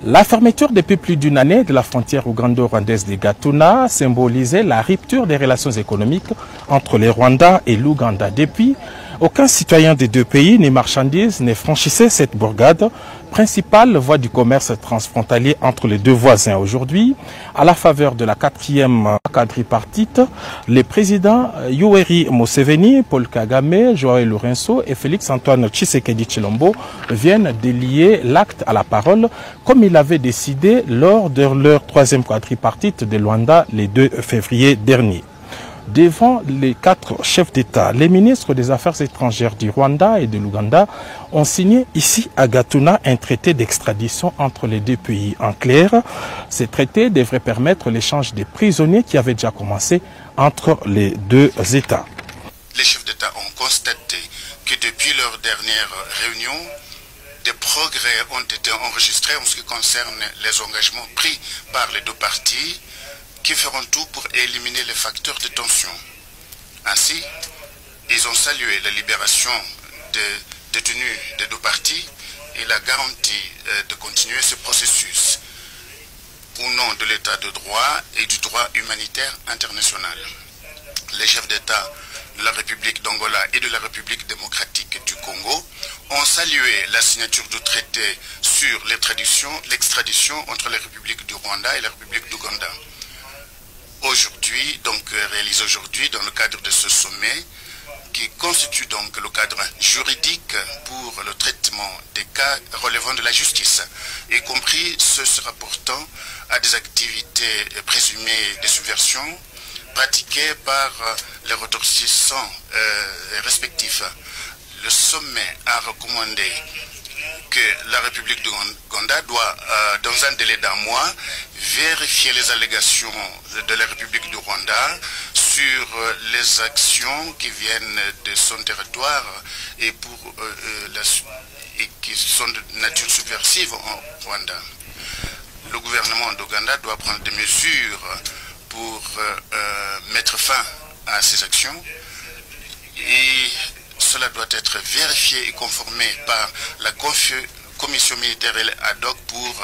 La fermeture depuis plus d'une année de la frontière ougando-rwandaise de Gatuna symbolisait la rupture des relations économiques entre les Rwandais et l'Ouganda. Depuis, aucun citoyen des deux pays ni marchandises ne franchissait cette bourgade, principale voie du commerce transfrontalier entre les deux voisins. Aujourd'hui, à la faveur de la 4e quadripartite, les présidents Yoweri Museveni, Paul Kagame, Joao Lourenço et Félix-Antoine Tshisekedi Tshilombo viennent délier l'acte à la parole, comme il avait décidé lors de leur 3e quadripartite de Luanda le 2 février dernier. Devant les 4 chefs d'État, les ministres des Affaires étrangères du Rwanda et de l'Ouganda ont signé ici à Gatuna un traité d'extradition entre les deux pays. En clair, ce traité devrait permettre l'échange des prisonniers qui avait déjà commencé entre les deux États. Les chefs d'État ont constaté que depuis leur dernière réunion, des progrès ont été enregistrés en ce qui concerne les engagements pris par les deux parties, qui feront tout pour éliminer les facteurs de tension. Ainsi, ils ont salué la libération des détenus des deux parties et la garantie de continuer ce processus au nom de l'état de droit et du droit humanitaire international. Les chefs d'État de la République d'Angola et de la République démocratique du Congo ont salué la signature du traité sur l'extradition entre la République du Rwanda et la République d'Ouganda. Réalisé aujourd'hui dans le cadre de ce sommet qui constitue donc le cadre juridique pour le traitement des cas relevant de la justice, y compris ceux se rapportant à des activités présumées de subversion pratiquées par les ressortissants respectifs. Le sommet a recommandé que la République d'Ouganda doit, dans un délai d'1 mois, vérifier les allégations de la République du Rwanda sur les actions qui viennent de son territoire et qui sont de nature subversive en Rwanda. Le gouvernement d'Ouganda doit prendre des mesures pour mettre fin à ces actions et cela doit être vérifié et conformé par la commission militaire ad hoc pour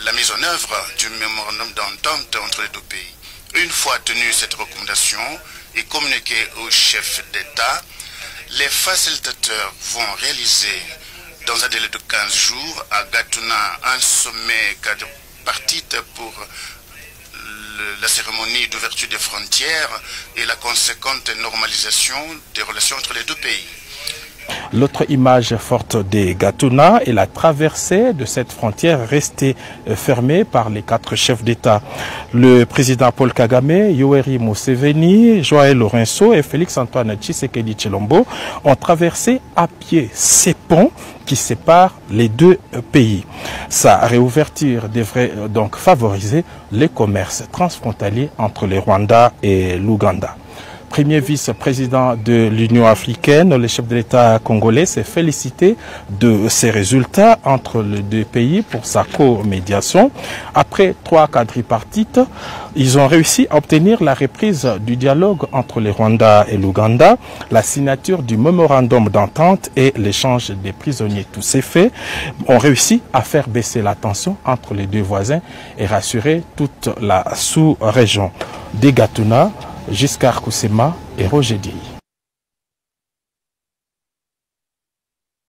la mise en œuvre du mémorandum d'entente entre les deux pays. Une fois tenue cette recommandation et communiquée aux chefs d'État, les facilitateurs vont réaliser dans un délai de 15 jours à Gatuna un sommet quadripartite pour la cérémonie d'ouverture des frontières et la conséquente normalisation des relations entre les deux pays. L'autre image forte des Gatuna est la traversée de cette frontière restée fermée par les 4 chefs d'État. Le président Paul Kagame, Yoweri Museveni, Joao Lourenço et Félix-Antoine Tshisekedi Tshilombo ont traversé à pied ces ponts qui séparent les deux pays. Sa réouverture devrait donc favoriser le commerce transfrontalier entre le Rwanda et l'Ouganda. Premier vice-président de l'Union africaine, le chef de l'État congolais s'est félicité de ces résultats entre les deux pays pour sa co-médiation. Après 3 quadripartites, ils ont réussi à obtenir la reprise du dialogue entre le Rwanda et l'Ouganda, la signature du mémorandum d'entente et l'échange des prisonniers. Tous ces faits ont réussi à faire baisser la tension entre les deux voisins et rassurer toute la sous-région. Des Gatuna, Giscard Kousema et Roger Diri.